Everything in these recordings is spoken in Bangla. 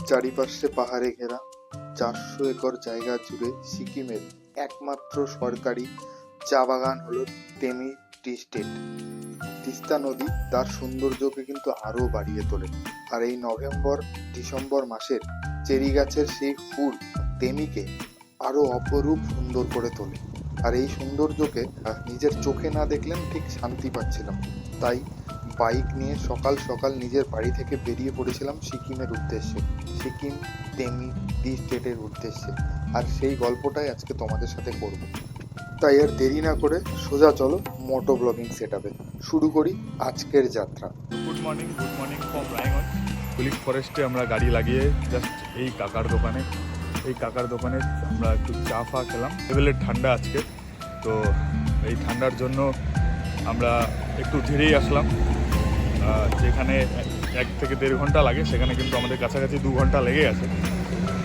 চারিপাশে পাহাড়ে ঘেরা 400 একর জায়গা জুড়ে সিকিমের একমাত্র সরকারি চা বাগান হলো তেমি টি স্টেট। তিস্তা নদী তার সৌন্দর্যকে কিন্তু আরো বাড়িয়ে তোলে। আর এই নভেম্বর ডিসেম্বর মাসের চেরি গাছের সেই ফুল তেমিকে আরো অপরূপ সুন্দর করে তোলে। আর এই সৌন্দর্যকে নিজের চোখে না দেখলে ঠিক শান্তি পাচ্ছিলাম। তাই বাইক নিয়ে সকাল সকাল নিজের বাড়ি থেকে বেরিয়ে পড়েছিলাম সিকিমের উদ্দেশ্যে, সিকিম তেমি টি স্টেটের উদ্দেশ্যে। আর সেই গল্পটাই আজকে তোমাদের সাথে করব। তাই আর দেরি না করে সোজা চলো মোটো ব্লগিং সেটআপে শুরু করি আজকের যাত্রা। Good morning from Raiganj. Kulik ফরেস্টে আমরা গাড়ি লাগিয়ে জাস্ট এই কাকার দোকানে আমরা একটু চা ফা খেলাম। লেভেলের ঠান্ডা আজকে, তো এই ঠান্ডার জন্য আমরা একটু ধীরেই আসলাম। যেখানে 1 থেকে 1.5 ঘন্টা লাগে সেখানে কিন্তু আমাদের কাছাকাছি 2 ঘন্টা লেগে গেছে।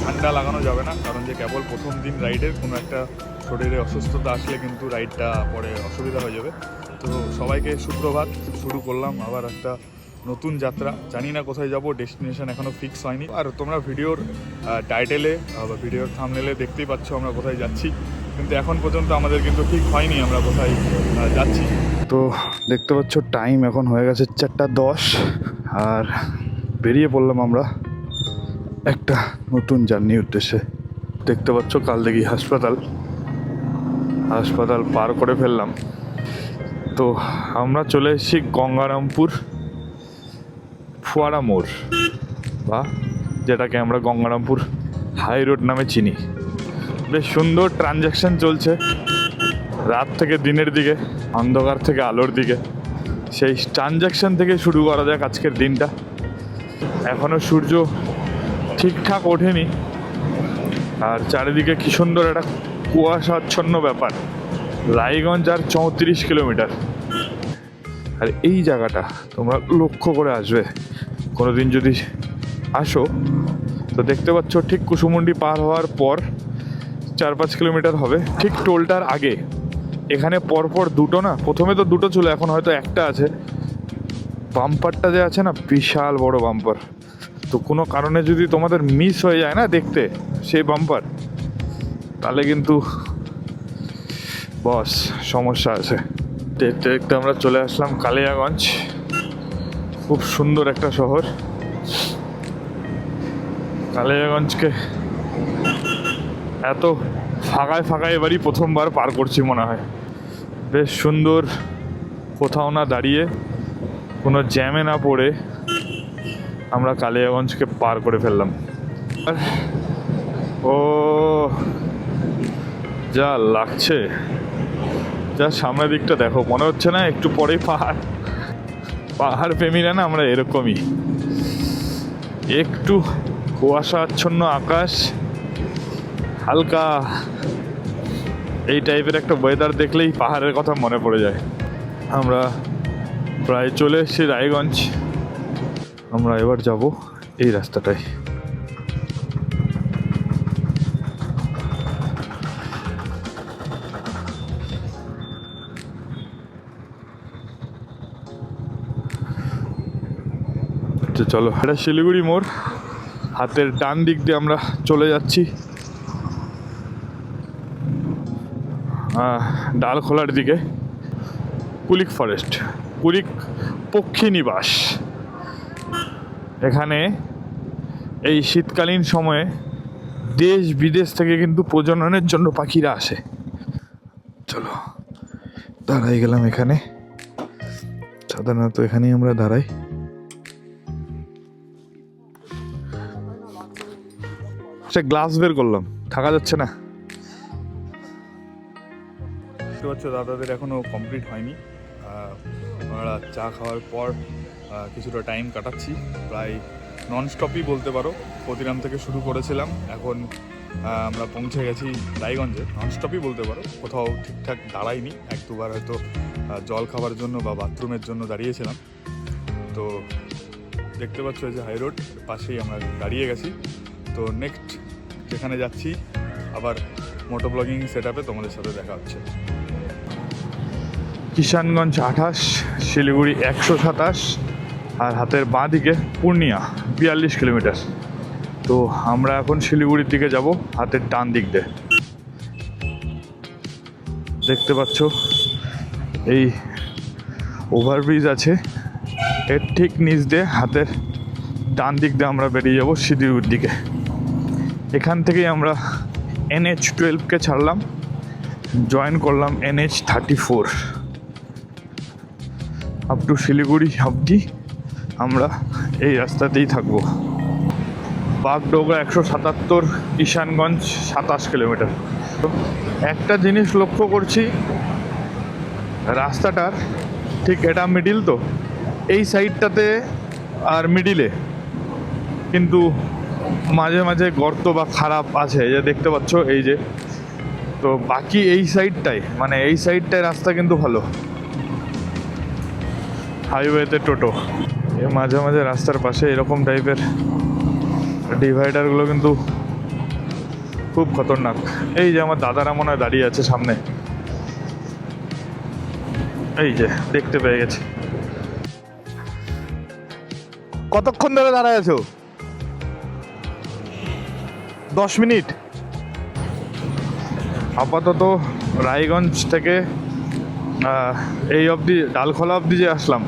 ঠান্ডা লাগানো যাবে না, কারণ যে কেবল প্রথম দিন রাইডের কোনো একটা শরীরে অসুস্থতা আসলে কিন্তু রাইডটা পরে অসুবিধা হয়ে যাবে। তো সবাইকে সুপ্রভাত। শুরু করলাম আবার একটা নতুন যাত্রা। জানি না কোথায় যাব, ডেস্টিনেশন এখনও ফিক্স হয়নি। আর তোমরা ভিডিওর টাইটেলে বা ভিডিওর থাম্বনেলে দেখতেই পাচ্ছ আমরা কোথায় যাচ্ছি, কিন্তু এখন পর্যন্ত আমাদের কিন্তু ঠিক হয়নি আমরা কোথায় যাচ্ছি। তো দেখতে পাচ্ছ টাইম এখন হয়ে গেছে 4:10 আর বেরিয়ে পড়লাম আমরা একটা নতুন জার্নির উদ্দেশ্যে। দেখতে পাচ্ছ কালদিঘি হাসপাতাল পার করে ফেললাম। তো আমরা চলে এসেছি গঙ্গারামপুর ফোয়ারা মোড়, বা যেটাকে আমরা গঙ্গারামপুর হাই রোড নামে চিনি। বেশ সুন্দর ট্রানজ্যাকশন চলছে, রাত থেকে দিনের দিকে, অন্ধকার থেকে আলোর দিকে। সেই ট্রানজ্যাকশন থেকে শুরু করা যাক আজকের দিনটা। এখনও সূর্য ঠিকঠাক ওঠেনি, আর চারিদিকে কি সুন্দর একটা কুয়াশাচ্ছন্ন ব্যাপার। রায়গঞ্জ আর 34 কিলোমিটার। আর এই জায়গাটা তোমরা লক্ষ্য করে আসবে কোনোদিন যদি আসো, তো দেখতে পাচ্ছ ঠিক কুসুমুন্ডি পার হওয়ার পর 4-5 কিলোমিটার হবে, ঠিক টোলটার আগে এখানে পরপর দুটো, না প্রথমে তো দুটো ছিল, এখন হয়তো একটা আছে। বাম্পারটা যে আছে না, বিশাল বড় বাম্পার। তো কোনো কারণে যদি তোমাদের মিস হয়ে যায় না দেখতে সেই বাম্পার, তাহলে কিন্তু বস সমস্যা আছে। দেখতে দেখতে আমরা চলে আসলাম কালিয়াগঞ্জ। খুব সুন্দর একটা শহর কালিয়াগঞ্জকে এত ফাঁকায় এবারই প্রথমবার পার করছি মনে হয়। বেশ সুন্দর, কোথাও না দাঁড়িয়ে, কোনো জ্যামে না পড়ে আমরা কালিয়াগঞ্জকে পার করে ফেললাম। ও যা লাগছে, যা সামনের দিকটা দেখো, মনে হচ্ছে না একটু পরেই পাহাড় প্রেমীরা না আমরা এরকমই। একটু কুয়াশা আচ্ছন্ন আকাশ, হালকা এই টাইপের একটা ওয়েদার দেখলেই পাহাড়ের কথা মনে পড়ে যায়। আমরা প্রায় চলে এসেছি রায়গঞ্জ। আমরা এবার যাব এই রাস্তাটায়। চলো, এটা শিলিগুড়ি মোড়। হাতের ডান দিক দিয়ে আমরা চলে যাচ্ছি ডালখোলার দিকে। কুলিক ফরেস্ট, কুলিক পক্ষী নিবাস। এখানে এই শীতকালীন সময়ে দেশ বিদেশ থেকে কিন্তু প্রজননের জন্য পাখিরা আসে। চলো, দাঁড়াই গেলাম এখানে। সাধারণত এখানেই আমরা দাঁড়াই। সে গ্লাস বের করলাম, থাকা যাচ্ছে না। দেখতে পাচ্ছ দাদাদের এখনো কমপ্লিট হয়নি। আমরা চা খাওয়ার পর কিছুটা টাইম কাটাচ্ছি, প্রায় নন স্টপই বলতে পারো। ক্ষতিরাম থেকে শুরু করেছিলাম, এখন আমরা পৌঁছে গেছি রায়গঞ্জে। নন স্টপই বলতে পারো, কোথাও ঠিকঠাক দাঁড়াইনি। 1-2 বার হয়তো জল খাবার জন্য বা বাথরুমের জন্য দাঁড়িয়েছিলাম। তো দেখতে পাচ্ছ যে হাই রোড পাশেই আমরা দাঁড়িয়ে গেছি। তো নেক্সট যেখানে যাচ্ছি আবার মোটো ব্লগিং সেটআপে তোমাদের সাথে দেখা হচ্ছে। কিষানগঞ্জ 28, শিলিগুড়ি 127, আর হাতের বাঁ দিকে পূর্ণিয়া 42 কিলোমিটার। তো আমরা এখন শিলিগুড়ির দিকে যাব, হাতের ডান দিক দিয়ে। দেখতে পাচ্ছ এই ওভারব্রিজ আছে, এর ঠিক নিচ দিয়ে হাতের ডান দিক দিয়ে আমরা বেরিয়ে যাব শিলিগুড়ির দিকে। এখান থেকেই আমরা NH-12কে ছাড়লাম, জয়েন করলাম NH-34। আপ টু শিলিগুড়ি অবধি আমরা এই রাস্তাতেই থাকবো। বাগডোগরা 177, ঈশানগঞ্জ 27 কিলোমিটার। তো একটা জিনিস লক্ষ্য করছি, রাস্তাটার ঠিক এটা মিডিল, তো এই সাইডটাতে আর মিডিলে কিন্তু মাঝে মাঝে গর্ত বা খারাপ আছে, যে দেখতে পাচ্ছ এই যে। তো বাকি এই সাইডটায়, মানে এই সাইডটায় রাস্তা কিন্তু ভালো, হাইওয়েতে টোটো। এ মাঝে মাঝে রাস্তার পাশে এরকম টাইপের ডিভাইডারগুলো কিন্তু খুব খতরনাক। এই যে আমার দাদারা মনে হয় দাঁড়িয়ে আছে সামনে, এই যে দেখতে পেয়ে গেছে। কতক্ষণ ধরে দাঁড়ায় আছো? 10 মিনিট। আপাতত রায়গঞ্জ থেকে এই অবধি, ডালখোলা অবধি যে আসলাম,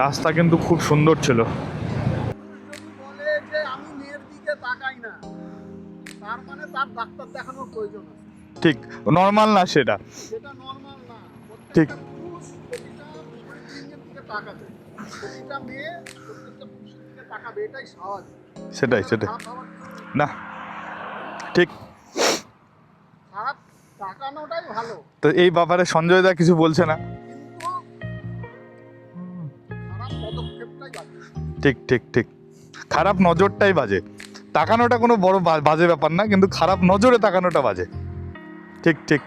রাস্তা কিন্তু খুব সুন্দর ছিল। বলে যে আমি মেয়ের দিকে তাকাই না, তার মানে তার ডাক্তার দেখানোর প্রয়োজন আছে। ঠিক নর্মাল না সেটা, সেটা নর্মাল না। ঠিক। প্রত্যেকটা পুরুষ প্রতিটা মেয়ের দিকে তাকাবে, প্রতিটা মেয়ে প্রত্যেকটা পুরুষের দিকে তাকাবে, এটাই স্বাভাবিক। সেটাই খারাপ হওয়ার কিছু নেই। না, ঠিক। খারাপ তাকানোটাই ভালো, তো এই ব্যাপারে সঞ্জয় দা কিছু বলছে না। কিন্তু খারাপ পদক্ষেপটাই বাজে। ঠিক ঠিক ঠিক, খারাপ নজরটাই বাজে। তাকানোটা কোনো বড় বাজে ব্যাপার না, কিন্তু খারাপ নজরে তাকানোটা বাজে। ঠিক ঠিক।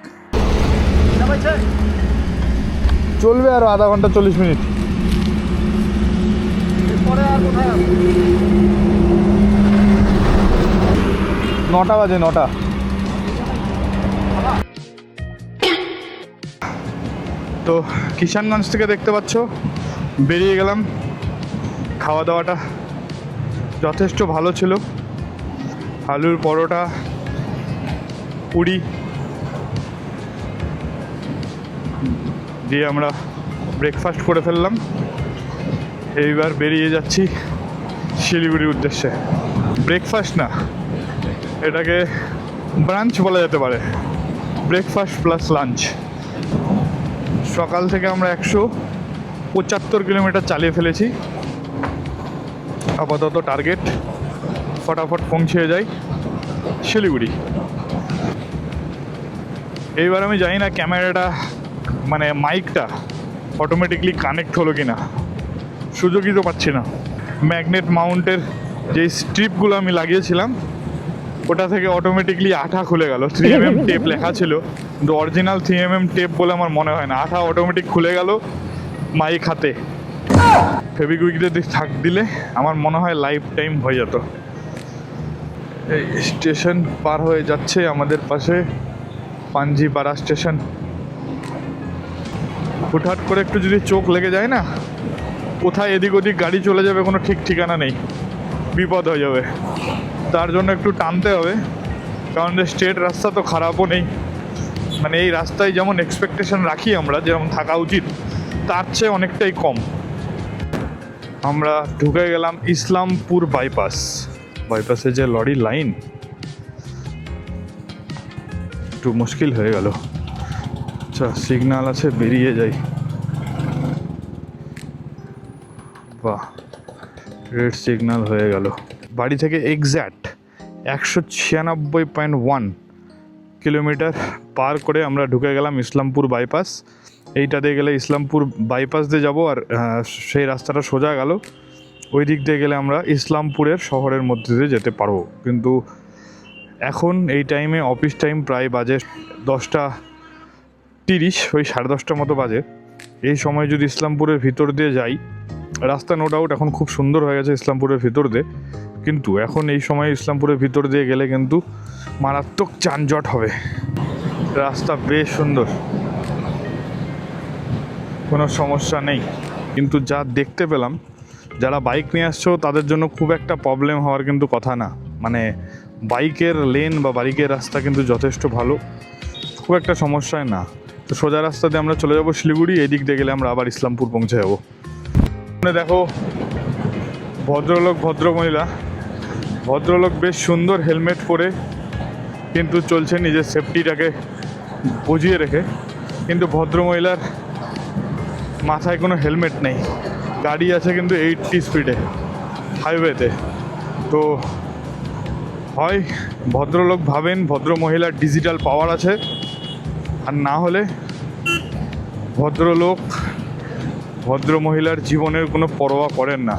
চলবে আরো আধা ঘন্টা 40 মিনিট। এরপরে আর কোথায় আছে? 9টা বাজে, 9টা। তো কিষানগঞ্জ থেকে দেখতে পাচ্ছ বেরিয়ে গেলাম। খাওয়া দাওয়াটা যথেষ্ট ভালো ছিল। আলুর পরোটা, পুরি দিয়ে আমরা ব্রেকফাস্ট করে ফেললাম। এইবার বেরিয়ে যাচ্ছি শিলিগুড়ির উদ্দেশ্যে। ব্রেকফাস্ট না, এটাকে ব্রাঞ্চ বলা যেতে পারে, ব্রেকফাস্ট প্লাস লাঞ্চ। সকাল থেকে আমরা 175 কিলোমিটার চালিয়ে ফেলেছি। আপাতত টার্গেট ফটাফট পৌঁছে যাই শিলিগুড়ি। এইবার আমি জানি না ক্যামেরাটা, মানে মাইকটা অটোমেটিকলি কানেক্ট হলো কি না, সুযোগই তো পাচ্ছি না। ম্যাগনেট মাউন্টের যে স্ট্রিপগুলো আমি লাগিয়েছিলাম, ওটা থেকে অটোমেটিকলি আঠা খুলে গেল। 3mm টেপ লেখা ছিল, কিন্তু অরিজিনাল 3mm টেপ বলে আমার মনে হয় না। আঠা অটোমেটিক খুলে গেল মাইক হাতে। ফেবিকুইকটা থাক দিলে আমার মনে হয় লাইফ টাইম হয়ে যেত। এই স্টেশন পার হয়ে যাচ্ছে আমাদের পাশে, পাঞ্জিপাড়া স্টেশন। হুটহাট করে একটু যদি চোখ লেগে যায় না, কোথায় এদিক ওদিক গাড়ি চলে যাবে কোনো ঠিক ঠিকানা নেই, বিপদ হয়ে যাবে। তার জন্য একটু টানতে হবে, কারণ স্ট্রেট রাস্তা তো খারাপও নেই। মানে এই রাস্তায় যেমন এক্সপেকটেশন রাখি আমরা, যেমন থাকা উচিত, তার চেয়ে অনেকটাই কম। আমরা ঢুকে গেলাম ইসলামপুর বাইপাস। বাইপাসে যে লরি লাইন, একটু মুশকিল হয়ে গেল। আচ্ছা, সিগন্যাল আছে, বেরিয়ে যাই। বাহ, রেড সিগন্যাল হয়ে গেল। বাড়ি থেকে এক্স্যাক্ট 196.1 কিলোমিটার পার করে আমরা ঢুকে গেলাম ইসলামপুর বাইপাস। এইটাতে গেলে ইসলামপুর বাইপাস দিয়ে যাব, আর সেই রাস্তাটা সোজা গেল। ওই দিক দিয়ে গেলে আমরা ইসলামপুরের শহরের মধ্যে দিয়ে যেতে পারবো। কিন্তু এখন এই টাইমে অফিস টাইম প্রায় বাজে 10:30, ওই 10:30 মতো বাজে। এই সময় যদি ইসলামপুরের ভিতর দিয়ে যাই, রাস্তা নো ডাউট এখন খুব সুন্দর হয়ে গেছে ইসলামপুরের ভিতর দিয়ে, কিন্তু এখন এই সময় ইসলামপুরের ভিতর দিয়ে গেলে কিন্তু মারাত্মক যানজট হবে। রাস্তা বেশ সুন্দর, কোনো সমস্যা নেই, কিন্তু যা দেখতে পেলাম যারা বাইক নিয়ে আসছো তাদের জন্য খুব একটা প্রবলেম হওয়ার কিন্তু কথা না, মানে বাইকের লেন বা বাইকের রাস্তা কিন্তু যথেষ্ট ভালো, খুব একটা সমস্যায় না। তো সোজা রাস্তা দিয়ে আমরা চলে যাবো শিলিগুড়ি, এই দিক দিয়ে গেলে আমরা আবার ইসলামপুর পৌঁছে যাবো। দেখো ভদ্রলোক ভদ্রমহিলা, ভদ্রলোক বেশ সুন্দর হেলমেট পরে কিন্তু চলছে নিজের সেফটিটাকে বুঝিয়ে রেখে, কিন্তু ভদ্রমহিলার মাথায় কোনো হেলমেট নেই। গাড়ি আছে কিন্তু 80 স্পিডে হাইওয়েতে। তো হয় ভদ্রলোক ভাবেন ভদ্রমহিলার ডিজিটাল পাওয়ার আছে, আর না হলে ভদ্রলোক ভদ্রমহিলার জীবনের কোনো পরোয়া করেন না।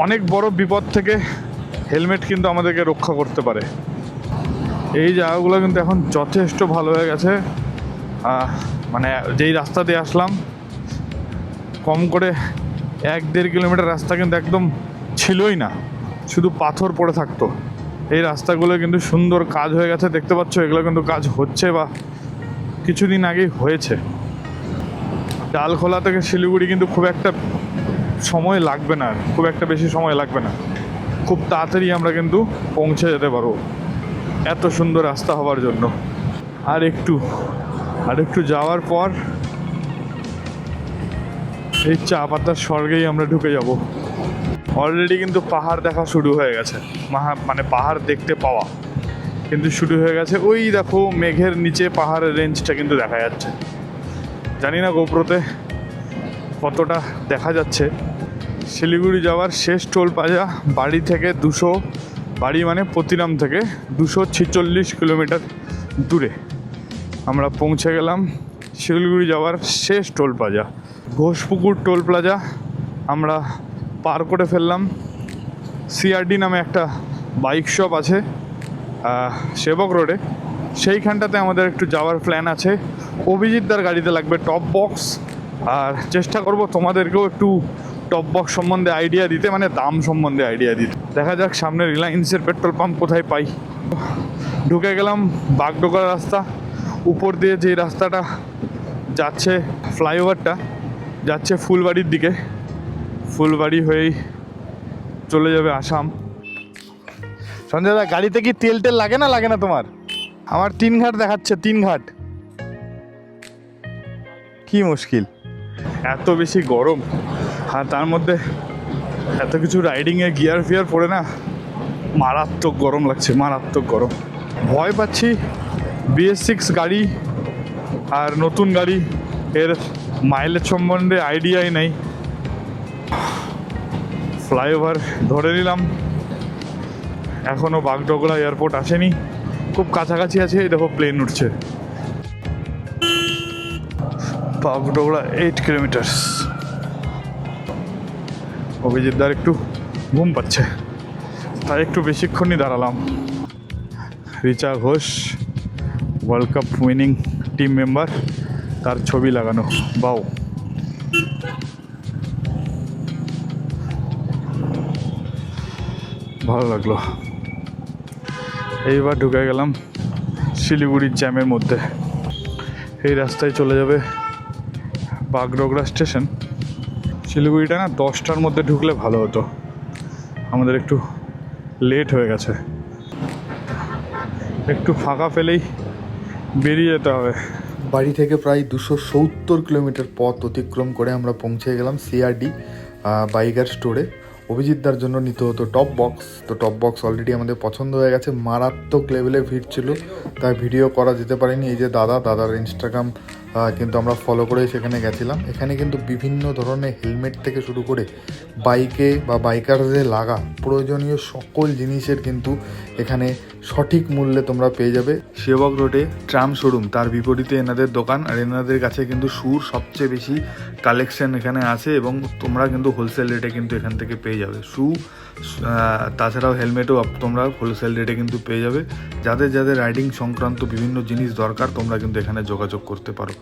অনেক বড় বিপদ থেকে হেলমেট কিন্তু আমাদেরকে রক্ষা করতে পারে। এই জায়গাগুলো কিন্তু এখন যথেষ্ট ভালো হয়ে গেছে। মানে যেই রাস্তা দিয়ে আসলাম কম করে 1-1.5 কিলোমিটার রাস্তা কিন্তু একদম ছিলই না, শুধু পাথর পড়ে থাকতো। এই রাস্তাগুলো কিন্তু সুন্দর কাজ হয়ে গেছে, দেখতে পাচ্ছ এগুলো কিন্তু কাজ হচ্ছে বা কিছুদিন আগেই হয়েছে। ডালখোলা থেকে শিলিগুড়ি কিন্তু খুব একটা সময় লাগবে না, খুব একটা বেশি সময় লাগবে না, খুব তাড়াতাড়ি আমরা কিন্তু পৌঁছে যেতে পারবো এত সুন্দর রাস্তা হওয়ার জন্য। আর একটু যাওয়ার পর এই চা পাতার স্বর্গেই আমরা ঢুকে যাব। অলরেডি কিন্তু পাহাড় দেখা শুরু হয়ে গেছে, মানে পাহাড় দেখতে পাওয়া কিন্তু শুরু হয়ে গেছে। ওই দেখো মেঘের নিচে পাহাড়ের রেঞ্জটা কিন্তু দেখা যাচ্ছে, জানি না গোপ্রোতে কতটা দেখা যাচ্ছে। শিলিগুড়ি যাওয়ার শেষ টোল প্লাজা বাড়ি থেকে 200, বাড়ি মানে প্রতিরাম থেকে 246 কিলোমিটার দূরে আমরা পৌঁছে গেলাম। শিলিগুড়ি যাওয়ার শেষ toll plaza Ghoshpukur toll plaza আমরা পার করে ফেললাম। সিআরডি নামে একটা বাইক শপ আছে সেবক রোডে, সেইখানটাতে আমাদের একটু যাওয়ার প্ল্যান আছে। অভিজিৎদার গাড়িতে লাগবে টপ বক্স, আর চেষ্টা করব তোমাদেরকেও একটু টপ বক্স সম্বন্ধে আইডিয়া দিতে, মানে দাম সম্বন্ধে আইডিয়া দিতে। দেখা যাক সামনে রিলায়েন্সের পেট্রোল পাম্প কোথায় পাই। ঢুকে গেলাম বাগডোগরা রাস্তা, উপর দিয়ে যে রাস্তাটা যাচ্ছে ফ্লাইওভারটা যাচ্ছে ফুলবাড়ির দিকে, ফুলবাড়ি হয়েই চলে যাবে আসাম। সঞ্জয় দা, গাড়িতে কি তেল লাগে না তোমার? আমার 3 ঘাট দেখাচ্ছে, 3 ঘাট। কি মুশকিল, এত বেশি গরম, আর তার মধ্যে এত কিছু রাইডিংয়ে গিয়ার ফিয়ার পড়ে না, মারাত্মক গরম লাগছে, মারাত্মক গরম। ভয় পাচ্ছি BS6 গাড়ি আর নতুন গাড়ি, এর মাইলেজ সম্বন্ধে আইডিয়াই নেই। ফ্লাইওভার ধরে নিলাম, এখনও বাগডোগরা এয়ারপোর্ট আসেনি, খুব কাছাকাছি আছে। এই দেখো প্লেন উঠছে। বাগডোগরা 8 কিলোমিটার। অভিজিৎদার একটু ঘুম পাচ্ছে, তাই একটু বেশিক্ষণই দাঁড়ালাম। Richa Ghosh world cup winning team member, তার ছবি লাগানো, বাও। ভালো লাগলো। এইবার ঢুকে গেলাম শিলিগুড়ির জ্যামের মধ্যে। এই রাস্তায় চলে যাবে বাগডোগরা স্টেশন। শিলিগুড়িটা না 10টার মধ্যে ঢুকলে ভালো হতো, আমাদের একটু লেট হয়ে গেছে। একটু ফাঁকা পেলেই বেরিয়ে যেতে হবে। বাড়ি থেকে প্রায় 270 কিলোমিটার পথ অতিক্রম করে আমরা পৌঁছে গেলাম সিআরডি বাইকার স্টোরে। অভিজিৎদার জন্য নিতে হতো টপ বক্স, তো টপ বক্স অলরেডি আমাদের পছন্দ হয়ে গেছে। মারাত্মক লেভেলে ভিড় ছিল, তাই ভিডিও করা যেতে পারেনি। এই যে দাদার ইনস্টাগ্রাম কিন্তু আমরা ফলো করে সেখানে গেছিলাম। এখানে কিন্তু বিভিন্ন ধরনের হেলমেট থেকে শুরু করে বাইকে বা বাইকারদের লাগা প্রয়োজনীয় সকল জিনিসের কিন্তু এখানে সঠিক মূল্যে তোমরা পেয়ে যাবে। সেবক রোডে ট্রাম শোরুম, তার বিপরীতে এনাদের দোকান, আর এনাদের কাছে কিন্তু শুর সবচেয়ে বেশি কালেকশন এখানে আছে, এবং তোমরা কিন্তু হোলসেল রেটে কিন্তু এখান থেকে পেয়ে যাবে শু। তাছাড়াও হেলমেটও তোমরা হোলসেল রেটে কিন্তু পেয়ে যাবে। যাদের রাইডিং সংক্রান্ত বিভিন্ন জিনিস দরকার তোমরা কিন্তু এখানে যোগাযোগ করতে পারো।